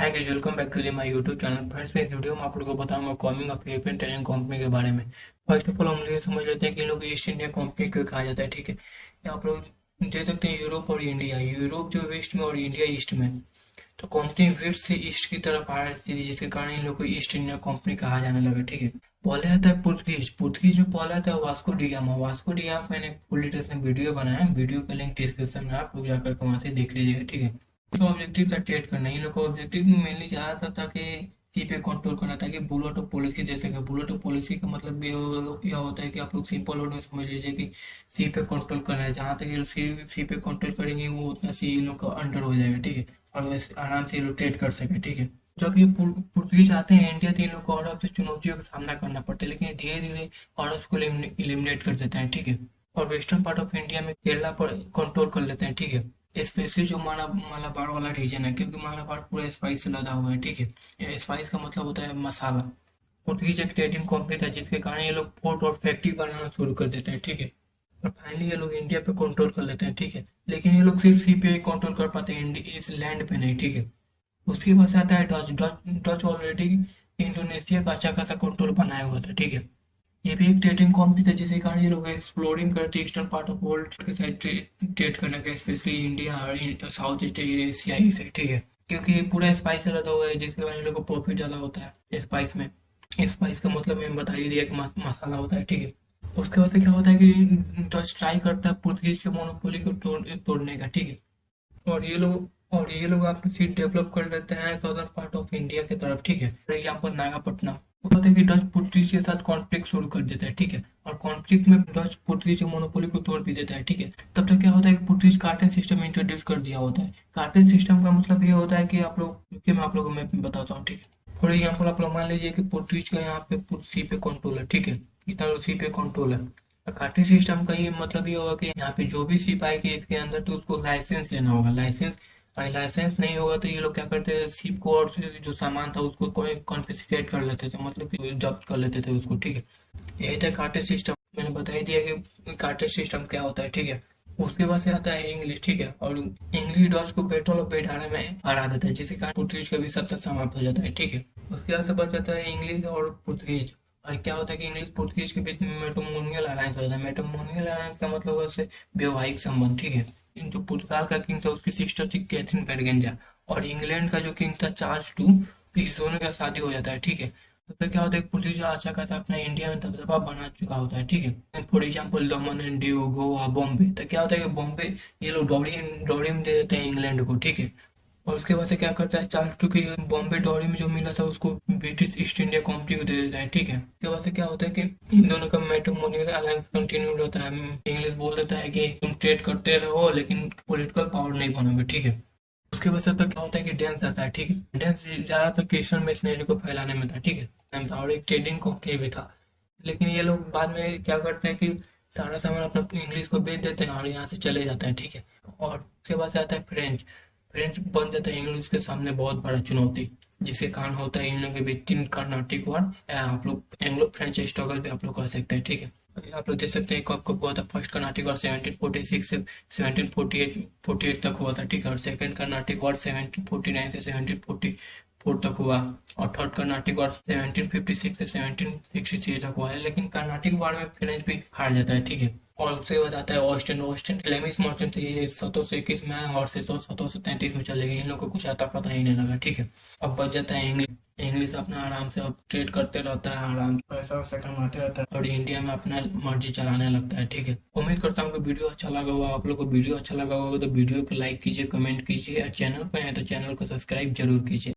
Hi guys, welcome back to my YouTube channel. Friends, मैं इस video में आप लोगों को बताऊंगा coming of European trading company के बारे में। फर्स्ट ऑफ ऑल हम ये समझ लेते हैं कि इन लोग ईस्ट इंडिया कंपनी क्यों कहा जाता है। ठीक है, ये आप लोग देख सकते हैं यूरोप और इंडिया, यूरोप जो वेस्ट में और इंडिया ईस्ट में। तो कंपनी वेस्ट से ईस्ट की तरफ आ रही थी, जिसके कारण इन लोग को ईस्ट इंडिया कंपनी कहा जाने लगा। ठीक है, पहले आता है पुर्तगीज। पुर्तगीज में पहले आता है Vasco D gamma. Vasco D gamma मैंने फुल डिटेल्स में वीडियो बनाया है, वीडियो का लिंक डिस्क्रिप्शन में आप लोग जाकर वहां से देख लीजिएगा। ठीक है, तो ऑब्जेक्टिव था ट्रेड करना। इन लोग का ऑब्जेक्टिव मेनली चाहता था कि सी पे कंट्रोल करना, ताकि बुलेट ऑफ पॉलिसी जैसे कि बुलेट ऑफ पॉलिसी का मतलब यह होता है कि आप लोग सिंपल वर्ड में समझ लीजिए कि सी पे कंट्रोल करना है। जहां तक ये लोग सी पे कंट्रोल करेंगे वो उतना सी इन लोग का अंडर हो जाएगा। ठीक है, और वैसे आराम से ये लोग ट्रेड कर सके। ठीक है, जब ये पुर्तगीज आते हैं इंडिया तो इन लोग को और से चुनौतियों का सामना करना पड़ता है, लेकिन धीरे धीरे और उसको इलिमिनेट कर देते हैं। ठीक है, और वेस्टर्न पार्ट ऑफ इंडिया में केरला पर कंट्रोल कर लेते हैं। ठीक है, स्पेशली जो मालाबार वाला रीजन है, क्योंकि मालाबार पूरा स्पाइस से लदा हुआ है। ठीक है, स्पाइस का मतलब होता है मसाला। पुर्तगीज एक ट्रेडिंग कंपनी था, जिसके कारण ये लोग पोर्ट और फैक्ट्री बनाना शुरू कर देते हैं। ठीक है, और फाइनली ये लोग इंडिया पे कंट्रोल कर लेते हैं। ठीक है, लेकिन ये लोग सिर्फ सी पे कंट्रोल कर पाते हैं, इस लैंड पे नहीं। ठीक है, उसके बाद आता है डच। डच ऑलरेडी इंडोनेशिया का अच्छा खासा कंट्रोल बनाया हुआ था। ठीक है, ये भी एक ट्रेडिंग कंपनी था, जिसके कारण ये लोग एक्सप्लोरिंग करते ईस्टर्न पार्ट ऑफ वर्ल्ड के साइड ट्रेड करने का, स्पेशली इंडिया और साउथ ईस्ट एशिया ही से। ठीक है, क्योंकि ये पूरा स्पाइस से लदा हुआ है, जिसके कारण इन लोग को प्रॉफिट ज्यादा होता है स्पाइस में। स्पाइस का मतलब मैंने बता ही दिया कि मसाला होता है। ठीक है, उसके बाद से क्या होता है कि डच ट्राई करता है पुर्तगीज के मोनोपोली को तोड़ने का। ठीक है, और ये लोग अपनी सीट डेवलप कर लेते हैं सदर्न पार्ट ऑफ इंडिया की तरफ। ठीक है, फॉर एग्जाम्पल नागापट्टनम। वो कहते हैं कि डच पुर्तगीज के साथ कॉन्फ्लिक्ट शुरू कर देता है। ठीक है, और कॉन्फ्लिक्ट में डच पुर्तगीज के मोनोपोली को तोड़ भी देता है। ठीक है, तब तक क्या होता है कि पुर्तगीज कार्टेल सिस्टम इंट्रोड्यूस कर दिया होता है। कार्टेल सिस्टम का मतलब ये होता है कि आप लोग, कि मैं आप लोगों को मैं बताता हूँ। ठीक है, फॉर एग्जाम्पल आप लोग मान लीजिए कि पुर्तगीज का यहाँ पे सी पे कंट्रोल है। ठीक है, इतना सी पे कंट्रोल है। कार्टेल सिस्टम का ये मतलब ये होगा कि यहाँ पे जो भी शिप आएगी इसके अंदर, तो उसको लाइसेंस लेना होगा। लाइसेंस नहीं होगा तो ये लोग क्या करते थे, शिप को और जो सामान था उसको कॉन्फिस्केट कर लेते थे, मतलब कि जब्त कर लेते थे उसको। ठीक है, यही था कार्टेज सिस्टम। मैंने बता ही दिया कि कार्टेज सिस्टम क्या होता है। ठीक है, उसके बाद से आता है इंग्लिश। ठीक है, और इंग्लिश डॉच को बैटल ऑफ बेडारा में हरा देता है, जिसके कारण पुर्तगीज का भी सत्ता समाप्त हो जाता है। ठीक है, उसके बाद से बच जाता है इंग्लिश और पुर्तगीज। और क्या होता है कि इंग्लिश पुर्तगीज के बीच में मेट्रोमोनियल अलायंस हो जाता है। मेट्रोमोनियल अलायंस का मतलब वैसे वैवाहिक संबंध। ठीक है, जो पुर्तगाल का किंग था उसकी सिस्टर थी कैथरीन बेरगेंजा, और इंग्लैंड का जो किंग था चार्ल्स टू, इस दोनों का शादी हो जाता है। ठीक है, तो फिर क्या होता है, पुर्तगाल अच्छा खासा अपना इंडिया में दबदबा बना चुका होता है। ठीक है, for example Daman and Diu, Goa, Bombay. तो क्या होता है कि बॉम्बे ये लोग डॉरी में दे देते हैं इंग्लैंड को। ठीक है, और उसके बाद से क्या करता है, चार्ल्स टू की बॉम्बे डॉरी में जो मिला था उसको ब्रिटिश ईस्ट इंडिया कंपनी को दे देता है। ठीक है, उसके बाद से क्या होता है कि इन दोनों का मैट्रिमोनियल अलायंस कंटिन्यू होता है। इंग्लिश बोल देता है कि तुम ट्रेड करते रहो लेकिन पॉलिटिकल पावर नहीं बनोगे। ठीक है, उसके बाद से तो क्या होता है कि डेंस आता है। ठीक है, डेंस ज्यादातर क्रिश्चियन मिशनरी को फैलाने में था। ठीक है, और एक ट्रेडिंग कंपनी भी था। लेकिन ये लोग बाद में क्या करते हैं कि सारा सामान अपना इंग्लिश को बेच देते हैं और यहाँ से चले जाते हैं। ठीक है, और उसके बाद से आता है फ्रेंच। फ्रेंच बन जाता है इंग्लिश के सामने बहुत बड़ा चुनौती, जिसके कारण होता है इन लोगों के बीच तीन कर्नाटिक वार, आप लोग एंग्लो फ्रेंच स्ट्रगल भी आप लोग कह सकते हैं। ठीक है, आप लोग देख सकते हैं कब कब हुआ था। फर्स्ट कर्नाटिक वार 1746 से 1748 तक हुआ था। ठीक है, और सेकंड कर्नाटिक वार 1749 से 1744 तक हुआ, और थर्ड कर्नाटिक वार 1756 से 1763 तक हुआ है। लेकिन कर्नाटिक वार में फ्रेंच भी हार जाता है। ठीक है, और उसके बाद आता है ऑस्टिन फ्लेमिश मर्चेंट। ये 1721 में आया और 1733 में चले गए। इन लोगों को कुछ आता पता ही नहीं लगा। ठीक है, अब बच जाता है इंग्लिश। इंग्लिश अपना आराम से अब ट्रेड करते रहता है, आराम से पैसा वैसा कमाते रहता है और इंडिया में अपना मर्जी चलाने लगता है। ठीक है, उम्मीद करता हूँ कि वीडियो अच्छा लगा होगा। आप लोग को वीडियो अच्छा लगा होगा तो वीडियो को लाइक कीजिए, कमेंट कीजिए, और चैनल पर है तो चैनल को सब्सक्राइब जरूर कीजिए।